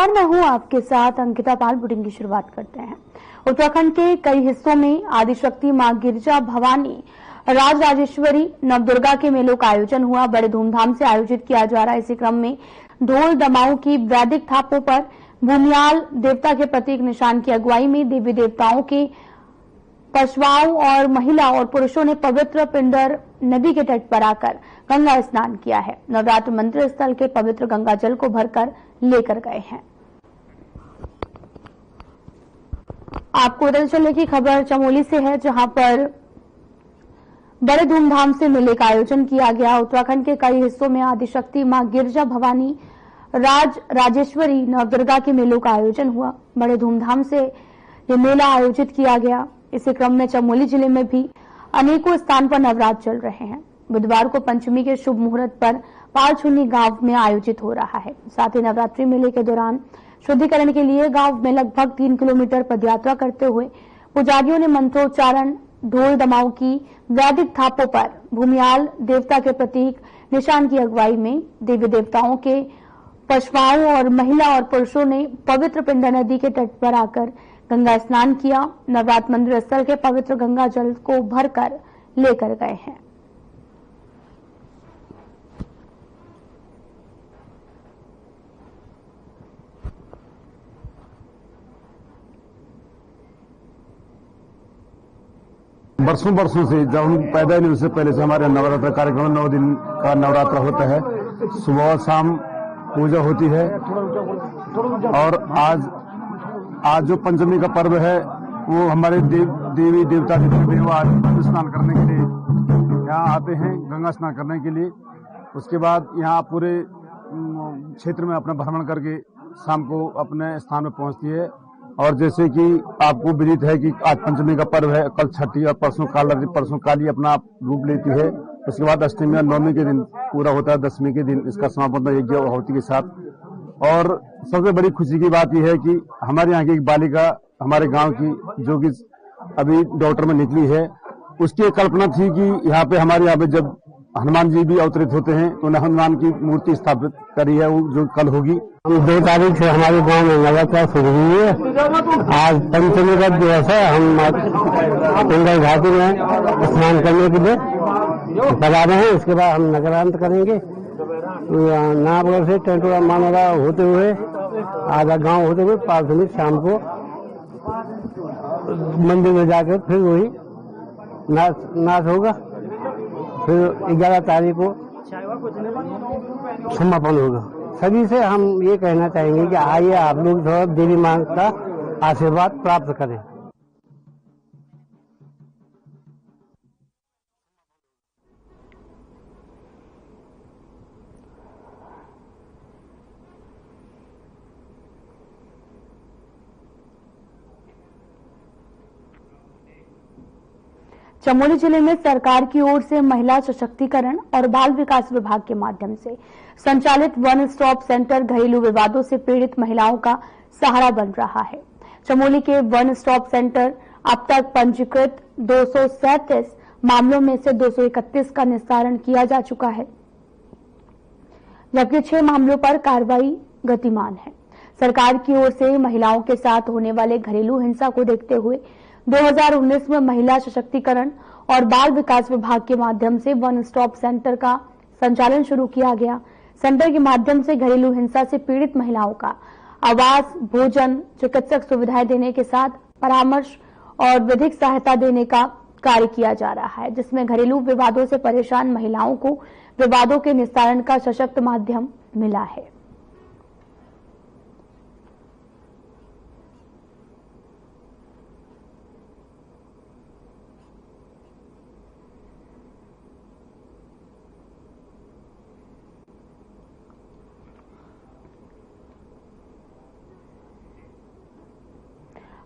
नमस्कार, मैं हूं आपके साथ अंकिता पाल। बुलेटिन की शुरुआत करते हैं। उत्तराखंड के कई हिस्सों में आदिशक्ति मां गिरिजा भवानी राज राजेश्वरी नवदुर्गा के मेलों का आयोजन हुआ। बड़े धूमधाम से आयोजित किया जा रहा है। इसी क्रम में ढोल दमाऊ की वैदिक थापों पर भूमियाल देवता के प्रतीक निशान की अगुवाई में देवी देवताओं के पशुओं और महिला और पुरुषों ने पवित्र पिंडर नदी के तट पर आकर गंगा स्नान किया है। नवरात्र मंदिर स्थल के पवित्र गंगा जल को भरकर लेकर गए हैं। आपको बता चले की खबर चमोली से है, जहां पर बड़े धूमधाम से मेले का आयोजन किया गया। उत्तराखंड के कई हिस्सों में आदिशक्ति मां गिरिजा भवानी राज राजेश्वरी नवदुर्गा के मेलों का आयोजन हुआ। बड़े धूमधाम से ये मेला आयोजित किया गया। इसी क्रम में चमोली जिले में भी अनेकों स्थान पर नवरात्र चल रहे हैं। बुधवार को पंचमी के शुभ मुहूर्त पर पालछुनी गांव में आयोजित हो रहा है। साथ ही नवरात्रि मेले के दौरान शुद्धिकरण के लिए गांव में लगभग 3 किलोमीटर पदयात्रा करते हुए पुजारियों ने मंत्रोच्चारण, ढोल दमाऊ की वैदिक थापों पर भूमियाल देवता के प्रतीक निशान की अगुवाई में देवी देवताओं के पशुओं और महिला और पुरुषों ने पवित्र पिंडर नदी के तट पर आकर गंगा स्नान किया। नवरात्र मंदिर स्थल के पवित्र गंगा जल को भरकर लेकर गए हैं। बरसों से जब हम पैदा नहीं उससे पहले से हमारे नवरात्र कार्यक्रम 9 दिन का नवरात्र होता है। सुबह और शाम पूजा होती है। और आज जो पंचमी का पर्व है वो हमारे देवी देवता के वो आज स्नान करने के लिए यहाँ आते हैं, गंगा स्नान करने के लिए। उसके बाद यहाँ पूरे क्षेत्र में अपना भ्रमण करके शाम को अपने स्थान में पहुंचती है। और जैसे कि आपको विदित है कि आज पंचमी का पर्व है, कल छठी और परसों काली अपना रूप लेती है। उसके बाद अष्टमी और नवमी के दिन पूरा होता है। 10वीं के दिन इसका समापन होता है यज्ञ आहुति के साथ। और सबसे बड़ी खुशी की बात यह है कि हमारे यहाँ की एक बालिका हमारे गांव की जो कि अभी डॉक्टर में निकली है, उसकी एक कल्पना थी कि हमारे यहाँ पे जब हनुमान जी भी अवतरित होते हैं तो हनुमान की मूर्ति स्थापित करी है, वो जो कल होगी। 2 तारीख से हमारे गांव में नवरात्र शुरू हुई है। आज पंचमी का दिवस है। हम पिंडर घाटी में स्नान करने के लिए बता रहे हैं। इसके बाद हम नगरांत करेंगे। नागपुर से टेंटोरा मानोरा होते हुए आधा गांव होते हुए पालछुनी शाम को मंदिर में जाकर फिर वही नाच होगा। फिर 11 तारीख को समापन होगा। सभी से हम ये कहना चाहेंगे कि आइए आप लोग थोड़ा देवी मां का आशीर्वाद प्राप्त करें। चमोली जिले में सरकार की ओर से महिला सशक्तिकरण और बाल विकास विभाग के माध्यम से संचालित वन स्टॉप सेंटर घरेलू विवादों से पीड़ित महिलाओं का सहारा बन रहा है। चमोली के वन स्टॉप सेंटर अब तक पंजीकृत 237 मामलों में से 231 का निस्तारण किया जा चुका है, जबकि 6 मामलों पर कार्रवाई गतिमान है। सरकार की ओर से महिलाओं के साथ होने वाले घरेलू हिंसा को देखते हुए 2019 में महिला सशक्तिकरण और बाल विकास विभाग के माध्यम से वन स्टॉप सेंटर का संचालन शुरू किया गया। सेंटर के माध्यम से घरेलू हिंसा से पीड़ित महिलाओं का आवास, भोजन, चिकित्सक सुविधाएं देने के साथ परामर्श और विधिक सहायता देने का कार्य किया जा रहा है, जिसमें घरेलू विवादों से परेशान महिलाओं को विवादों के निस्तारण का सशक्त माध्यम मिला है।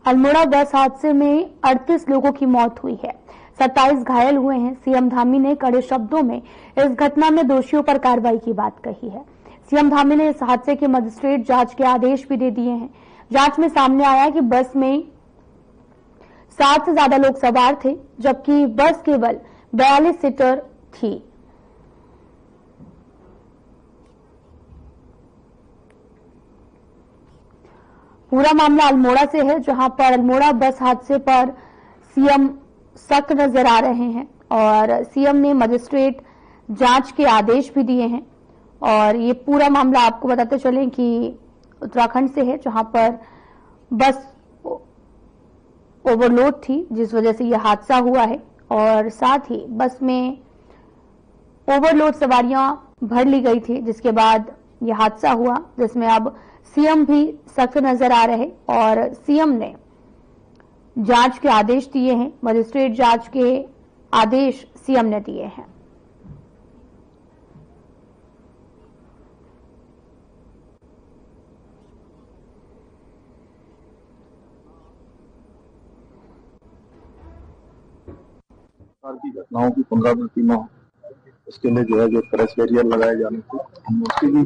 अल्मोड़ा बस हादसे में 38 लोगों की मौत हुई है, 27 घायल हुए हैं। सीएम धामी ने कड़े शब्दों में इस घटना में दोषियों पर कार्रवाई की बात कही है। सीएम धामी ने इस हादसे के मजिस्ट्रेट जांच के आदेश भी दे दिए हैं। जांच में सामने आया कि बस में 60 से ज्यादा लोग सवार थे, जबकि बस केवल 42 सीटर थी। पूरा मामला अल्मोड़ा से है, जहां पर अल्मोड़ा बस हादसे पर सीएम सख्त नजर आ रहे हैं और सीएम ने मजिस्ट्रेट जांच के आदेश भी दिए हैं। और ये पूरा मामला आपको बताते चलें कि उत्तराखंड से है, जहां पर बस ओवरलोड थी, जिस वजह से यह हादसा हुआ है और साथ ही बस में ओवरलोड सवारियां भर ली गई थी, जिसके बाद यह हादसा हुआ, जिसमें अब सीएम भी सख्त नजर आ रहे और सीएम ने जांच के आदेश दिए हैं। मजिस्ट्रेट जांच के आदेश सीएम ने दिए हैं। की घटनाओं की पुनरावृत्ति न हो, इसके लिए जो है जो प्रेस बैरियर लगाए जाने थे, हम उसकी भी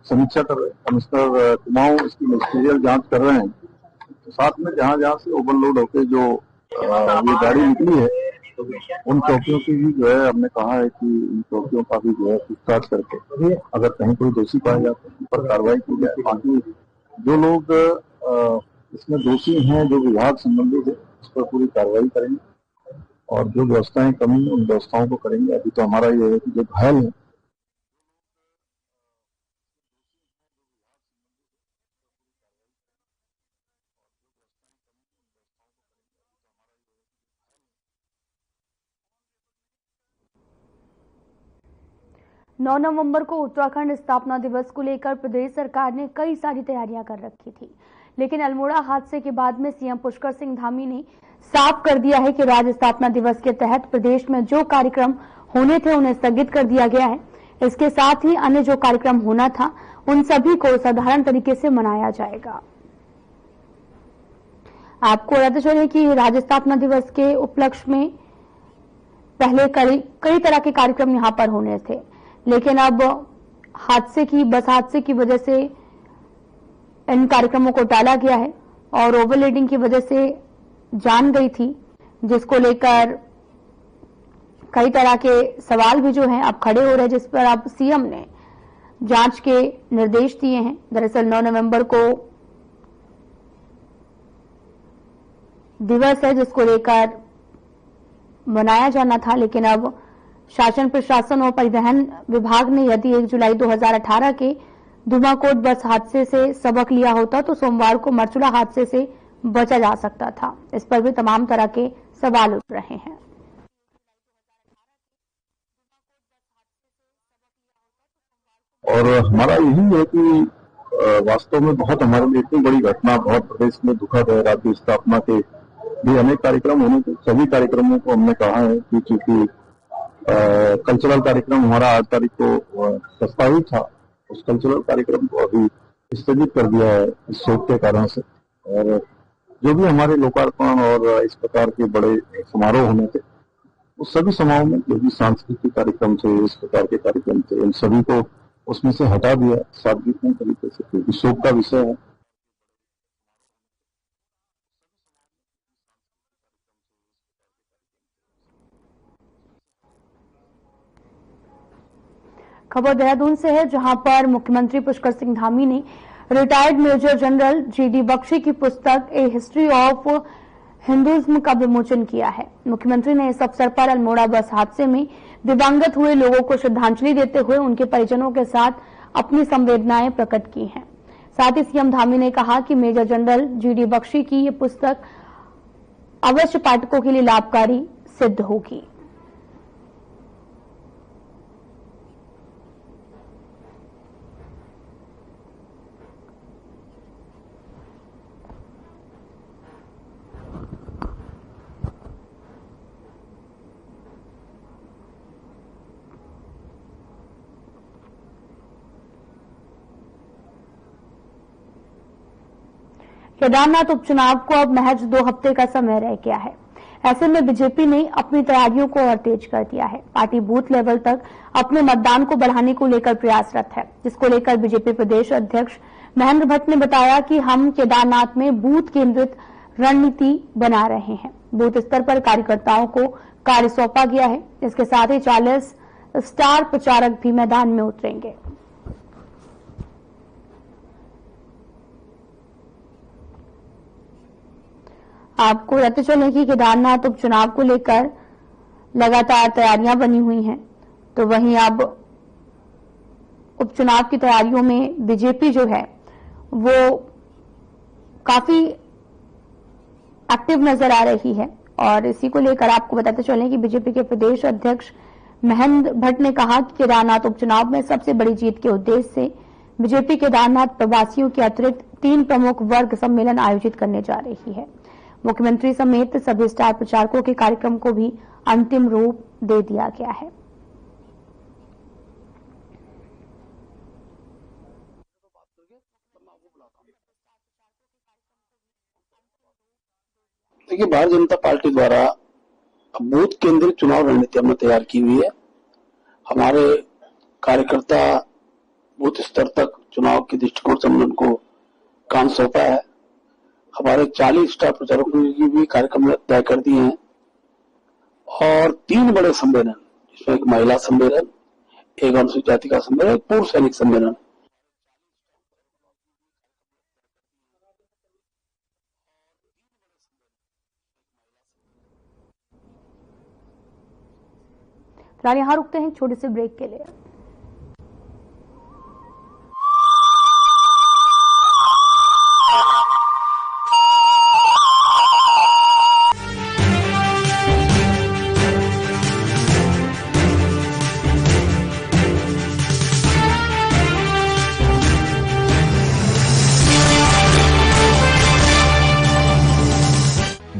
समीक्षा कर रहे हैं। कमिश्नर कुमाऊं इसकी मजिस्ट्रियल जांच कर रहे हैं। तो साथ में जहां जहां से ओवरलोड होकर जो ये गाड़ी निकली है, उन चौकियों की भी जो है हमने कहा है कि इन चौकियों का भी जो है पूछताछ करके अगर कहीं कोई दोषी पाया जाता है उन पर कार्रवाई की जाए। बाकी जो लोग इसमें दोषी हैं, जो विभाग संबंधित है, उस पर पूरी कार्रवाई करेंगे और जो व्यवस्थाएं कमी उन व्यवस्थाओं को करेंगे। अभी तो हमारा ये है कि जो घायल है नौ नवंबर को उत्तराखंड स्थापना दिवस को लेकर प्रदेश सरकार ने कई सारी तैयारियां कर रखी थी, लेकिन अल्मोड़ा हादसे के बाद में सीएम पुष्कर सिंह धामी ने साफ कर दिया है कि राज्य स्थापना दिवस के तहत प्रदेश में जो कार्यक्रम होने थे उन्हें स्थगित कर दिया गया है। इसके साथ ही अन्य जो कार्यक्रम होना था उन सभी को साधारण तरीके से मनाया जाएगा। आपको बताते चले कि राज्य स्थापना दिवस के उपलक्ष्य में पहले कई तरह के कार्यक्रम यहां पर होने थे, लेकिन अब बस हादसे की वजह से इन कार्यक्रमों को टाला गया है और ओवरलोडिंग की वजह से जान गई थी, जिसको लेकर कई तरह के सवाल भी जो हैं अब खड़े हो रहे हैं, जिस पर अब सीएम ने जांच के निर्देश दिए हैं। दरअसल 9 नवंबर को दिवस है जिसको लेकर मनाया जाना था, लेकिन अब शासन प्रशासन और परिवहन विभाग ने यदि 1 जुलाई 2018 के धुमाकोट बस हादसे से सबक लिया होता तो सोमवार को मरचुला हादसे से बचा जा सकता था। इस पर भी तमाम तरह के सवाल उठ रहे हैं। और हमारा यही है कि वास्तव में बहुत हमारे लिए इतनी बड़ी घटना, बहुत प्रदेश में दुखद है। राज्य स्थापना के भी अनेक कार्यक्रम होने थे, सभी कार्यक्रमों को हमने कहा है कि चूंकि कल्चरल कार्यक्रम हमारा 8 तारीख को प्रस्तावित था, उस कल्चरल कार्यक्रम को अभी स्थगित कर दिया है इस शोक के कारण से। और जो भी हमारे लोकार्पण और इस प्रकार के बड़े समारोह होने थे, उस सभी समारोह में जो भी सांस्कृतिक कार्यक्रम थे, इस प्रकार के कार्यक्रम थे, इन सभी को उसमें से हटा दिया सार्वजनिक तरीके से, क्योंकि शोक का विषय है। खबर देहरादून से है, जहां पर मुख्यमंत्री पुष्कर सिंह धामी ने retired major general GD Bakshi की पुस्तक ए हिस्ट्री ऑफ हिंदुइज्म का विमोचन किया है। मुख्यमंत्री ने इस अवसर पर अल्मोड़ा बस हादसे में दिवंगत हुए लोगों को श्रद्धांजलि देते हुए उनके परिजनों के साथ अपनी संवेदनाएं प्रकट की हैं। साथ ही सीएम धामी ने कहा कि मेजर जनरल जीडी बख्शी की ये पुस्तक अवश्य पाठकों के लिए लाभकारी सिद्ध होगी। केदारनाथ उपचुनाव को अब महज 2 हफ्ते का समय रह गया है। ऐसे में बीजेपी ने अपनी तैयारियों को और तेज कर दिया है। पार्टी बूथ लेवल तक अपने मतदान को बढ़ाने को लेकर प्रयासरत है, जिसको लेकर बीजेपी प्रदेश अध्यक्ष महेंद्र भट्ट ने बताया कि हम केदारनाथ में बूथ केंद्रित रणनीति बना रहे हैं। बूथ स्तर पर कार्यकर्ताओं को कार्य सौंपा गया है। इसके साथ ही 40 स्टार प्रचारक भी मैदान में उतरेंगे। आपको बताते चले कि केदारनाथ उपचुनाव को लेकर लगातार तैयारियां बनी हुई हैं, तो वहीं अब उपचुनाव की तैयारियों में बीजेपी जो है वो काफी एक्टिव नजर आ रही है। और इसी को लेकर आपको बताते चलें कि बीजेपी के प्रदेश अध्यक्ष महेंद्र भट्ट ने कहा कि केदारनाथ उपचुनाव में सबसे बड़ी जीत के उद्देश्य से बीजेपी केदारनाथ प्रवासियों के अतिरिक्त 3 प्रमुख वर्ग सम्मेलन आयोजित करने जा रही है। मुख्यमंत्री समेत सभी स्टार प्रचारकों के कार्यक्रम को भी अंतिम रूप दे दिया गया है। देखिए, भारतीय जनता पार्टी द्वारा बूथ केंद्रित चुनाव रणनीति हमने तैयार की हुई है। हमारे कार्यकर्ता बूथ स्तर तक चुनाव के दृष्टिकोण से हमने उनको काम सौंपा है। हमारे 40 स्टार प्रचारकों की भी कार्यक्रम तय कर दिए हैं और 3 बड़े सम्मेलन, जिसमें एक महिला सम्मेलन, एक अनुसूचित जाति का सम्मेलन, एक पूर्व सैनिक सम्मेलन। फिलहाल यहां रुकते हैं छोटे से ब्रेक के लिए।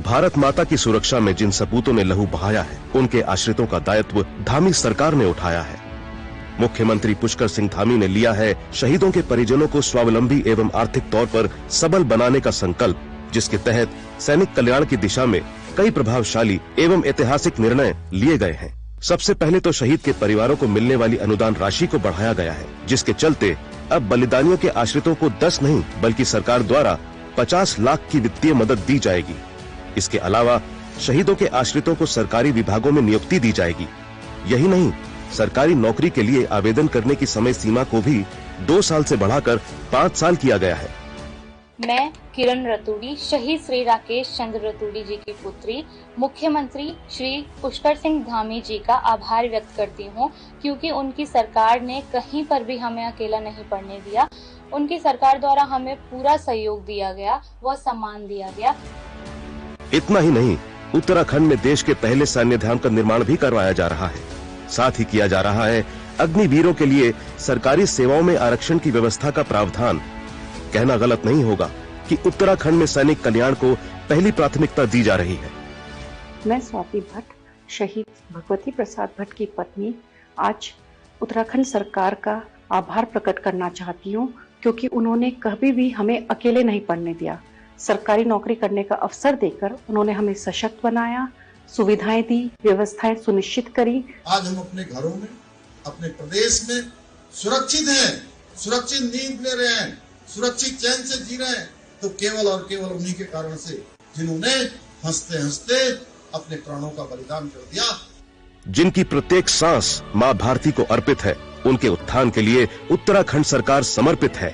भारत माता की सुरक्षा में जिन सपूतों ने लहू बहाया है, उनके आश्रितों का दायित्व धामी सरकार ने उठाया है। मुख्यमंत्री पुष्कर सिंह धामी ने लिया है शहीदों के परिजनों को स्वावलंबी एवं आर्थिक तौर पर सबल बनाने का संकल्प, जिसके तहत सैनिक कल्याण की दिशा में कई प्रभावशाली एवं ऐतिहासिक निर्णय लिए गए हैं। सबसे पहले तो शहीद के परिवारों को मिलने वाली अनुदान राशि को बढ़ाया गया है, जिसके चलते अब बलिदानियों के आश्रितों को 10 नहीं बल्कि सरकार द्वारा 50 लाख की वित्तीय मदद दी जाएगी। इसके अलावा शहीदों के आश्रितों को सरकारी विभागों में नियुक्ति दी जाएगी। यही नहीं, सरकारी नौकरी के लिए आवेदन करने की समय सीमा को भी 2 साल से बढ़ाकर 5 साल किया गया है। मैं किरण रतूड़ी, शहीद श्री राकेश चंद्र रतूड़ी जी की पुत्री, मुख्यमंत्री श्री पुष्कर सिंह धामी जी का आभार व्यक्त करती हूँ, क्योंकि उनकी सरकार ने कहीं पर भी हमें अकेला नहीं पड़ने दिया। उनकी सरकार द्वारा हमें पूरा सहयोग दिया गया, वह सम्मान दिया गया। इतना ही नहीं, उत्तराखंड में देश के पहले सैन्य धाम का निर्माण भी करवाया जा रहा है। साथ ही किया जा रहा है अग्निवीरों के लिए सरकारी सेवाओं में आरक्षण की व्यवस्था का प्रावधान। कहना गलत नहीं होगा कि उत्तराखंड में सैनिक कल्याण को पहली प्राथमिकता दी जा रही है। मैं स्वाति भट्ट, शहीद भगवती प्रसाद भट्ट की पत्नी, आज उत्तराखंड सरकार का आभार प्रकट करना चाहती हूँ, क्योंकि उन्होंने कभी भी हमें अकेले नहीं पड़ने दिया। सरकारी नौकरी करने का अवसर देकर उन्होंने हमें सशक्त बनाया, सुविधाएं दी, व्यवस्थाएं सुनिश्चित करी। आज हम अपने घरों में, अपने प्रदेश में सुरक्षित हैं, सुरक्षित नींद ले रहे हैं, सुरक्षित चैन से जी रहे हैं, तो केवल और केवल उन्हीं के कारण से, जिन्होंने हंसते हंसते अपने प्राणों का बलिदान कर दिया। जिनकी प्रत्येक सांस मां भारती को अर्पित है, उनके उत्थान के लिए उत्तराखंड सरकार समर्पित है।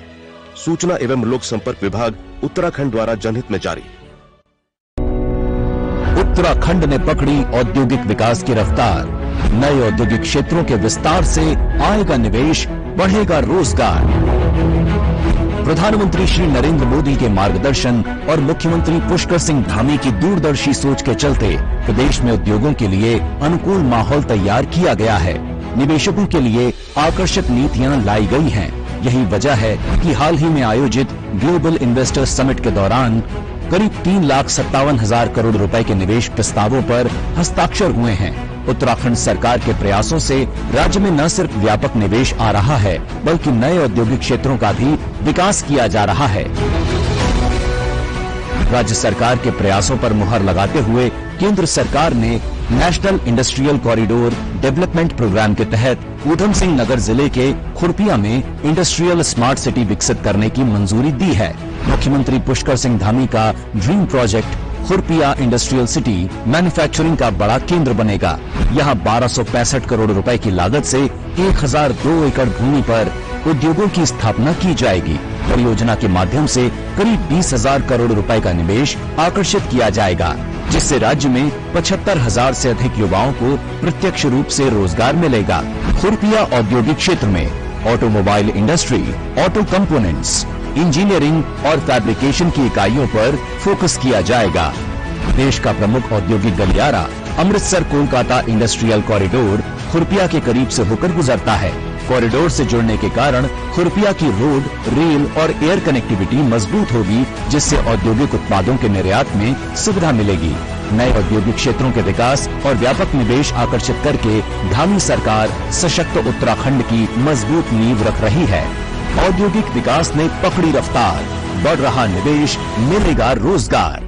सूचना एवं लोक संपर्क विभाग उत्तराखंड द्वारा जनहित में जारी। उत्तराखंड ने पकड़ी औद्योगिक विकास की रफ्तार। नए औद्योगिक क्षेत्रों के विस्तार से आएगा निवेश, बढ़ेगा रोजगार। प्रधानमंत्री श्री नरेंद्र मोदी के मार्गदर्शन और मुख्यमंत्री पुष्कर सिंह धामी की दूरदर्शी सोच के चलते प्रदेश में उद्योगों के लिए अनुकूल माहौल तैयार किया गया है। निवेशकों के लिए आकर्षक नीतियां लाई गई हैं। यही वजह है कि हाल ही में आयोजित ग्लोबल इन्वेस्टर्स समिट के दौरान करीब 3,57,000 करोड़ रुपए के निवेश प्रस्तावों पर हस्ताक्षर हुए हैं। उत्तराखंड सरकार के प्रयासों से राज्य में न सिर्फ व्यापक निवेश आ रहा है, बल्कि नए औद्योगिक क्षेत्रों का भी विकास किया जा रहा है। राज्य सरकार के प्रयासों पर मुहर लगाते हुए केंद्र सरकार ने national industrial corridor development programme के तहत ऊधम सिंह नगर जिले के खुरपिया में इंडस्ट्रियल स्मार्ट सिटी विकसित करने की मंजूरी दी है। मुख्यमंत्री पुष्कर सिंह धामी का dream project Khurpia industrial city manufacturing का बड़ा केंद्र बनेगा। यहाँ 1265 करोड़ रुपए की लागत से 1002 एकड़ भूमि पर उद्योगों की स्थापना की जाएगी। परियोजना के माध्यम से करीब 20,000 करोड़ रुपए का निवेश आकर्षित किया जाएगा, जिससे राज्य में 75,000 से अधिक युवाओं को प्रत्यक्ष रूप से रोजगार मिलेगा। खुरपिया औद्योगिक क्षेत्र में automobile industry, auto components, engineering और फैब्रिकेशन की इकाइयों पर फोकस किया जाएगा। देश का प्रमुख औद्योगिक गलियारा अमृतसर कोलकाता इंडस्ट्रियल कॉरिडोर खुरपिया के करीब से होकर गुजरता है। कॉरिडोर से जुड़ने के कारण खुरपिया की रोड, रेल और एयर कनेक्टिविटी मजबूत होगी, जिससे औद्योगिक उत्पादों के निर्यात में सुविधा मिलेगी। नए औद्योगिक क्षेत्रों के विकास और व्यापक निवेश आकर्षित करके धामी सरकार सशक्त उत्तराखंड की मजबूत नींव रख रही है। औद्योगिक विकास ने पकड़ी रफ्तार, बढ़ रहा निवेश, मिलेगा रोजगार।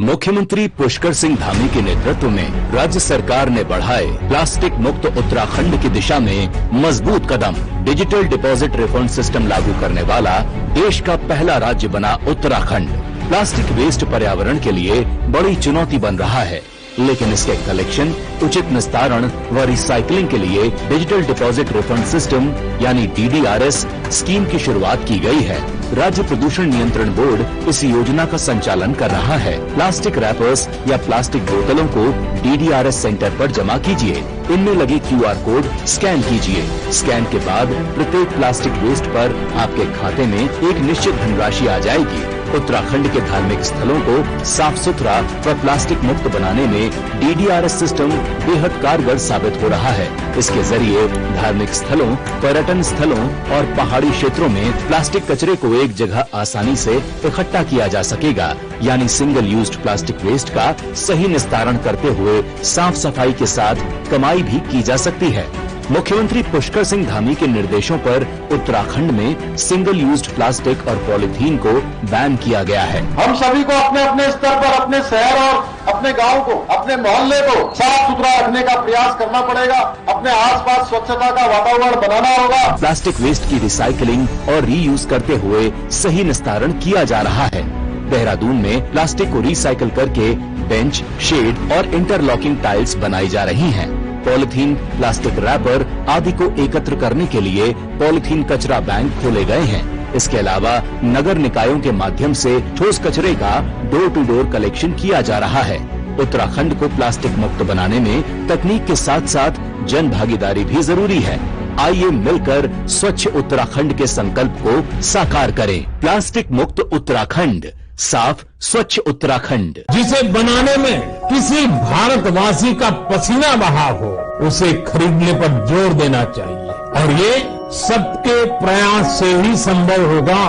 मुख्यमंत्री पुष्कर सिंह धामी के नेतृत्व में राज्य सरकार ने बढ़ाए प्लास्टिक मुक्त उत्तराखंड की दिशा में मजबूत कदम। डिजिटल डिपॉजिट रिफंड सिस्टम लागू करने वाला देश का पहला राज्य बना उत्तराखंड। प्लास्टिक वेस्ट पर्यावरण के लिए बड़ी चुनौती बन रहा है, लेकिन इसके कलेक्शन, उचित निस्तारण व रिसाइकलिंग के लिए डिजिटल डिपॉजिट रिफंड सिस्टम यानी DDRS स्कीम की शुरुआत की गई है। राज्य प्रदूषण नियंत्रण बोर्ड इस योजना का संचालन कर रहा है। प्लास्टिक रैपर्स या प्लास्टिक बोतलों को DDRS सेंटर पर जमा कीजिए। इनमें लगे QR कोड स्कैन कीजिए। स्कैन के बाद प्रत्येक प्लास्टिक वेस्ट पर आपके खाते में एक निश्चित धनराशि आ जाएगी। उत्तराखंड के धार्मिक स्थलों को साफ सुथरा व प्लास्टिक मुक्त बनाने में DDRS सिस्टम बेहद कारगर साबित हो रहा है। इसके जरिए धार्मिक स्थलों, पर्यटन स्थलों और पहाड़ी क्षेत्रों में प्लास्टिक कचरे को एक जगह आसानी से इकट्ठा किया जा सकेगा, यानी सिंगल यूज्ड प्लास्टिक वेस्ट का सही निस्तारण करते हुए साफ सफाई के साथ कमाई भी की जा सकती है। मुख्यमंत्री पुष्कर सिंह धामी के निर्देशों पर उत्तराखंड में सिंगल यूज्ड प्लास्टिक और पॉलीथीन को बैन किया गया है। हम सभी को अपने अपने स्तर पर अपने शहर और अपने गांव को, अपने मोहल्ले को साफ सुथरा रखने का प्रयास करना पड़ेगा। अपने आसपास स्वच्छता का वातावरण बनाना होगा। प्लास्टिक वेस्ट की रिसाइकलिंग और रीयूज करते हुए सही निस्तारण किया जा रहा है। देहरादून में प्लास्टिक को रिसाइकिल करके बेंच, शेड और इंटरलॉकिंग टाइल्स बनाई जा रही हैं। पॉलीथीन, प्लास्टिक रैपर आदि को एकत्र करने के लिए पॉलीथीन कचरा बैंक खोले गए हैं। इसके अलावा नगर निकायों के माध्यम से ठोस कचरे का डोर टू डोर कलेक्शन किया जा रहा है। उत्तराखंड को प्लास्टिक मुक्त बनाने में तकनीक के साथ साथ जन भागीदारी भी जरूरी है। आइए मिलकर स्वच्छ उत्तराखंड के संकल्प को साकार करें। प्लास्टिक मुक्त उत्तराखंड, साफ स्वच्छ उत्तराखंड। जिसे बनाने में किसी भारतवासी का पसीना बहा हो, उसे खरीदने पर जोर देना चाहिए और ये सबके प्रयास से ही संभव होगा।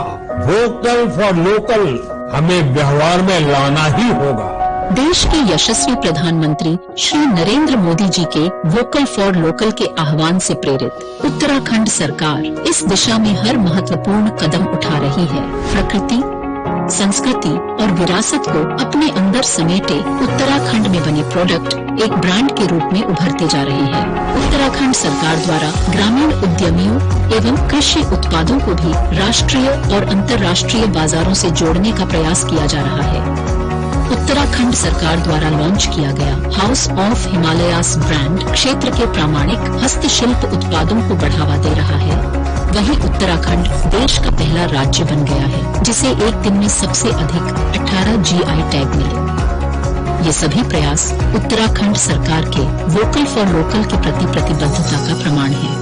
वोकल फॉर लोकल हमें व्यवहार में लाना ही होगा। देश के यशस्वी प्रधानमंत्री श्री नरेंद्र मोदी जी के वोकल फॉर लोकल के आह्वान से प्रेरित उत्तराखंड सरकार इस दिशा में हर महत्वपूर्ण कदम उठा रही है। प्रकृति, संस्कृति और विरासत को अपने अंदर समेटे उत्तराखंड में बने प्रोडक्ट एक ब्रांड के रूप में उभरते जा रहे हैं। उत्तराखंड सरकार द्वारा ग्रामीण उद्यमियों एवं कृषि उत्पादों को भी राष्ट्रीय और अंतर्राष्ट्रीय बाजारों से जोड़ने का प्रयास किया जा रहा है। उत्तराखंड सरकार द्वारा लॉन्च किया गया हाउस ऑफ हिमालयास ब्रांड क्षेत्र के प्रामाणिक हस्तशिल्प उत्पादों को बढ़ावा दे रहा है। वहीं उत्तराखंड देश का पहला राज्य बन गया है जिसे एक दिन में सबसे अधिक 18 GI टैग मिले। ये सभी प्रयास उत्तराखंड सरकार के वोकल फॉर लोकल के प्रति प्रतिबद्धता का प्रमाण है।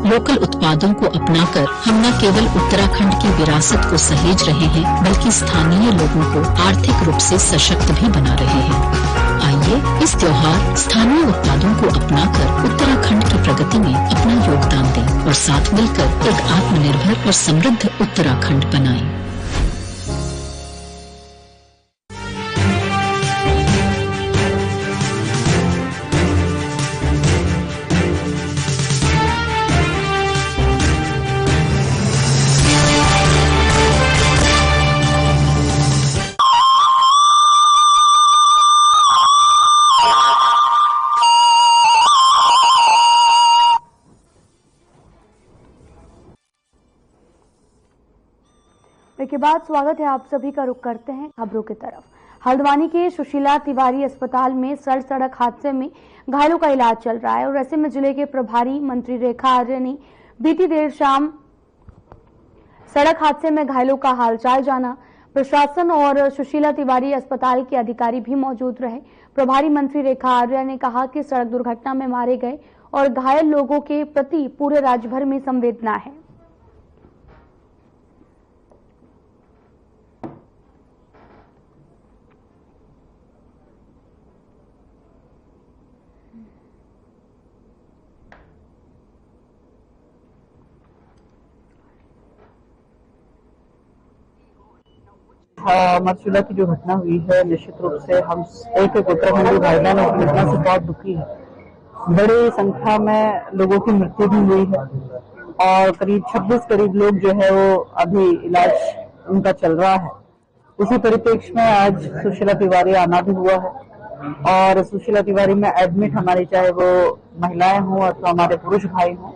लोकल उत्पादों को अपनाकर हम न केवल उत्तराखंड की विरासत को सहेज रहे हैं, बल्कि स्थानीय लोगों को आर्थिक रूप से सशक्त भी बना रहे हैं। आइए इस त्योहार स्थानीय उत्पादों को अपनाकर उत्तराखंड की प्रगति में अपना योगदान दें और साथ मिलकर एक आत्मनिर्भर और समृद्ध उत्तराखंड बनाएं। के बाद स्वागत है आप सभी का। रुख करते हैं खबरों की तरफ। हल्द्वानी के सुशीला तिवारी अस्पताल में सड़क हादसे में घायलों का इलाज चल रहा है और ऐसे में जिले के प्रभारी मंत्री रेखा आर्य ने बीती देर शाम सड़क हादसे में घायलों का हालचाल जाना। प्रशासन और सुशीला तिवारी अस्पताल के अधिकारी भी मौजूद रहे। प्रभारी मंत्री रेखा आर्या ने कहा कि सड़क दुर्घटना में मारे गए और घायल लोगों के प्रति पूरे राज्य भर में संवेदना है। मथुरा की जो घटना हुई है, निश्चित रूप से हम एक उत्तराखंडी भाई बहन की घटना से बहुत दुखी है। बड़ी संख्या में लोगों की मृत्यु भी हुई है और करीब 26 करीब लोग जो है वो अभी इलाज उनका चल रहा है। उसी परिप्रेक्ष्य में आज सुशीला तिवारी आना भी हुआ है और सुशीला तिवारी में एडमिट हमारी चाहे वो महिलाएं हों अथवा हमारे पुरुष भाई हों,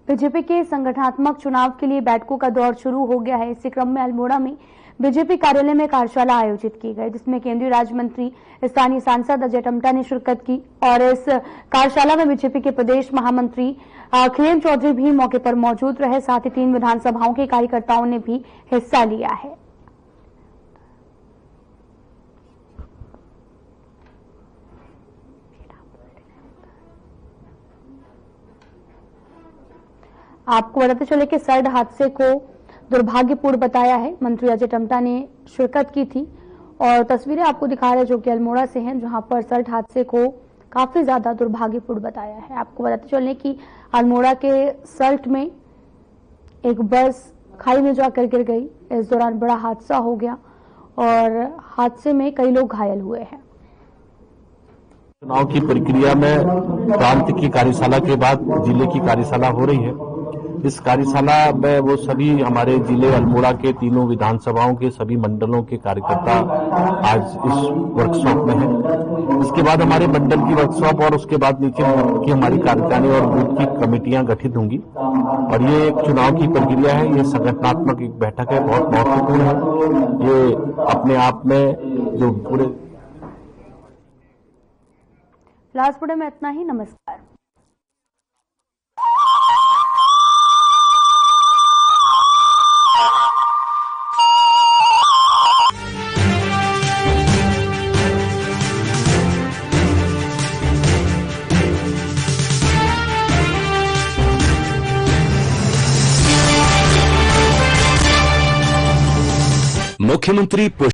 बीजेपी के संगठनात्मक चुनाव के लिए बैठकों का दौर शुरू हो गया है। इसी क्रम में अल्मोड़ा में बीजेपी कार्यालय में कार्यशाला आयोजित की गई, जिसमें केंद्रीय राज्य मंत्री स्थानीय सांसद अजय टम्टा ने शिरकत की और इस कार्यशाला में बीजेपी के प्रदेश महामंत्री खिलेन चौधरी भी मौके पर मौजूद रहे। साथ ही 3 विधानसभाओं के कार्यकर्ताओं ने भी हिस्सा लिया है। आपको बताते चले कि सड़क हादसे को दुर्भाग्यपूर्ण बताया है। मंत्री अजय टम्टा ने शिरकत की थी और तस्वीरें आपको दिखा रहे हैं जो कि अल्मोड़ा से हैं, जहां पर सड़क हादसे को काफी ज्यादा दुर्भाग्यपूर्ण बताया है। आपको बताते चलने कि अल्मोड़ा के सल्ट में एक बस खाई में जाकर गिर गई। इस दौरान बड़ा हादसा हो गया और हादसे में कई लोग घायल हुए हैं। चुनाव की प्रक्रिया में प्रांत की कार्यशाला के बाद जिले की कार्यशाला हो रही है। इस कार्यशाला में वो सभी हमारे जिले अल्मोड़ा के 3 विधानसभाओं के सभी मंडलों के कार्यकर्ता आज इस वर्कशॉप में हैं। इसके बाद हमारे मंडल की वर्कशॉप और उसके बाद नीचे की हमारी कार्यकारिणी और बूथ की कमेटियां गठित होंगी और ये एक चुनाव की प्रक्रिया है। ये संगठनात्मक एक बैठक है, बहुत महत्वपूर्ण है। ये अपने आप में जो पूरे बिलासपुर में इतना ही। नमस्कार। मुख्यमंत्री